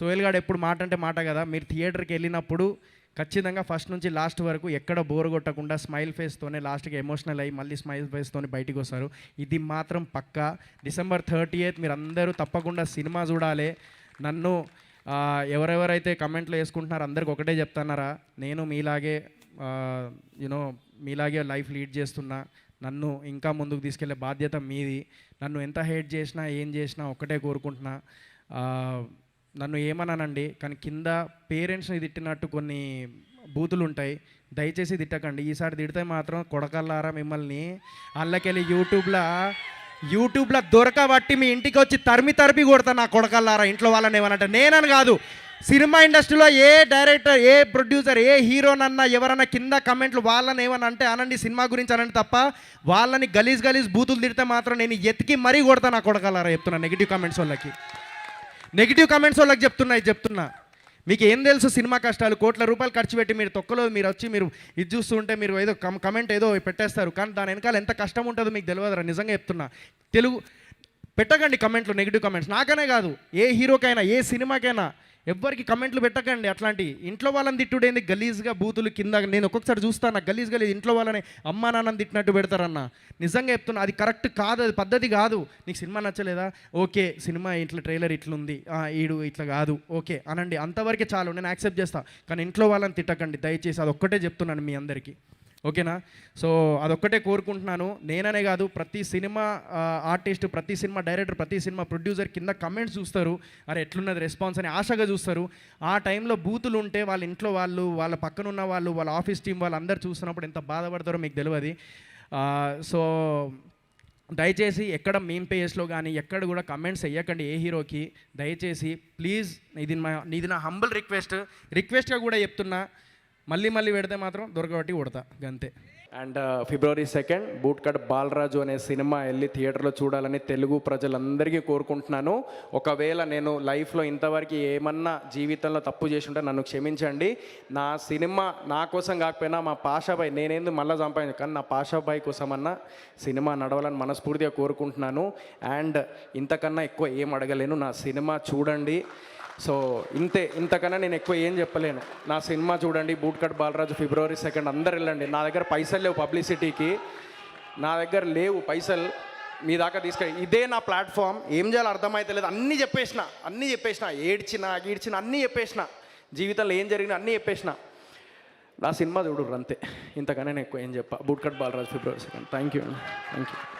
సోహెల్ గారు ఎప్పుడు మాట అంటే మాట కదా. మీరు థియేటర్కి వెళ్ళినప్పుడు ఖచ్చితంగా ఫస్ట్ నుంచి లాస్ట్ వరకు ఎక్కడ బోర్ కొట్టకుండా స్మైల్ ఫేస్తోనే లాస్ట్కి ఎమోషనల్ అయ్యి మళ్ళీ స్మైల్ ఫేస్తోనే బయటికి వస్తారు. ఇది మాత్రం పక్కా. December 30th మీరు అందరూ తప్పకుండా సినిమా చూడాలి. నన్ను ఎవరెవరైతే కమెంట్లు వేసుకుంటున్నారో అందరికి ఒకటే చెప్తున్నారా, నేను మీలాగే మీలాగే లైఫ్ లీడ్ చేస్తున్నా. నన్ను ఇంకా ముందుకు తీసుకెళ్లే బాధ్యత మీది. నన్ను ఎంత హేట్ చేసినా ఏం చేసినా ఒక్కటే కోరుకుంటున్నా, నన్ను ఏమన్నానండి కానీ కింద పేరెంట్స్ని తిట్టినట్టు కొన్ని బూతులు ఉంటాయి, దయచేసి తిట్టకండి. ఈసారి తిడితే మాత్రం కొడకల్లారా మిమ్మల్ని అల్లకెళ్ళి యూట్యూబ్లో దొరకబట్టి మీ ఇంటికి వచ్చి తరిమి కొడతా నా కొడకల్లారా. ఇంట్లో వాళ్ళని ఏమనంటే నేనని కాదు, సినిమా ఇండస్ట్రీలో ఏ డైరెక్టర్, ఏ ప్రొడ్యూసర్, ఏ హీరోనన్నా ఎవరన్నా కింద కమెంట్లు వాళ్ళని ఏమన్నా అంటే అనండి, సినిమా గురించి అనండి తప్ప వాళ్ళని గలీజ్ బూతులు తిడితే మాత్రం నేను ఎతికి మరీ కొడతా నా కొడకల్లారా. చెప్తున్నా నెగిటివ్ కామెంట్స్ వాళ్ళకి చెప్తున్నా. మీకు ఏం తెలుసు సినిమా కష్టాలు? కోట్ల రూపాయలు ఖర్చు పెట్టి మీరు తొక్కలో మీరు వచ్చి మీరు ఇది చూస్తూ ఉంటే మీరు ఏదో కమెంట్ ఏదో పెట్టేస్తారు, కానీ దాని వెనకాల ఎంత కష్టం ఉంటుందో మీకు తెలియదురా. నిజంగా చెప్తున్నా. పెట్టకండి కమెంట్లు, నెగిటివ్ కమెంట్స్. నాకనే కాదు, ఏ హీరోకైనా ఏ సినిమాకైనా ఎవ్వరికి కమెంట్లు పెట్టకండి. అట్లాంటి ఇంట్లో వాళ్ళని తిట్టుడేంది గలీజ్గా బూతులు కింద. నేను ఒక్కొక్కసారి చూస్తాను గలీజ్ ఇంట్లో వాళ్ళని అమ్మా నాన్నని తిట్టినట్టు పెడతారన్న. నిజంగా చెప్తున్నా, అది కరెక్ట్ కాదు, అది పద్ధతి కాదు. నీకు సినిమా నచ్చలేదా? ఓకే, సినిమా ఇట్లా ట్రైలర్ ఇట్లుంది, ఈడు ఇట్లా కాదు, ఓకే అనండి, అంతవరకే చాలు, నేను యాక్సెప్ట్ చేస్తాను. కానీ ఇంట్లో వాళ్ళని తిట్టకండి దయచేసి. అది ఒక్కటే చెప్తున్నాను మీ అందరికీ, ఓకేనా? సో అదొక్కటే కోరుకుంటున్నాను. నేననే కాదు, ప్రతి సినిమా ఆర్టిస్ట్, ప్రతి సినిమా డైరెక్టర్, ప్రతి సినిమా ప్రొడ్యూసర్ కింద కమెంట్స్ చూస్తారు, అరే ఎట్లున్నది రెస్పాన్స్ అని ఆశగా చూస్తారు. ఆ టైంలో బూతులు ఉంటే వాళ్ళ ఇంట్లో వాళ్ళు, వాళ్ళ పక్కన ఉన్న వాళ్ళు, వాళ్ళ ఆఫీస్ టీం వాళ్ళు అందరు చూస్తున్నప్పుడు ఎంత బాధపడతారో మీకు తెలియదు. సో దయచేసి ఎక్కడ మీమ్ పేజెస్లో కానీ ఎక్కడ కూడా కమెంట్స్ వేయకండి ఏ హీరోకి, దయచేసి ప్లీజ్. ఇది నా హంబుల్ రిక్వెస్ట్గా కూడా చెప్తున్నా. మళ్ళీ పెడితే మాత్రం దొరకబట్టి కొడతా గంతే. అండ్ February 2 బూట్కట్ బాలరాజు అనే సినిమా వెళ్ళి థియేటర్లో చూడాలని తెలుగు ప్రజలందరికీ కోరుకుంటున్నాను. ఒకవేళ నేను లైఫ్లో ఇంతవరకు ఏమన్నా జీవితంలో తప్పు చేసి ఉంటే నన్ను క్షమించండి. నా సినిమా నా కోసం కాకపోయినా మా పాషాబాయ్, నేనేందు మళ్ళీ సంపాదించాను కానీ నా పాషాబాయ్ కోసమన్నా సినిమా నడవాలని మనస్ఫూర్తిగా కోరుకుంటున్నాను. అండ్ ఇంతకన్నా ఎక్కువ ఏం అడగలేను, నా సినిమా చూడండి. సో ఇంతకన్నా నేను ఎక్కువ ఏం చెప్పలేను. నా సినిమా చూడండి, బూట్కట్ బాలరాజు February 2 అందరు వెళ్ళండి. నా దగ్గర పైసలు లేవు పబ్లిసిటీకి, నా దగ్గర లేవు పైసలు మీ దాకా తీసుకెళ్ళి. ఇదే నా ప్లాట్ఫామ్. ఏం చేయాలో అర్థమైతే లేదు, అన్నీ చెప్పేసిన ఏడ్చిన అన్నీ చెప్పేసిన, జీవితంలో ఏం జరిగినా అన్నీ చెప్పేసిన. నా సినిమా చూడరు అంతే, ఇంతకన్నా నేను ఎక్కువ ఏం చెప్పా. Bootcut Balaraju February 2. Thank you.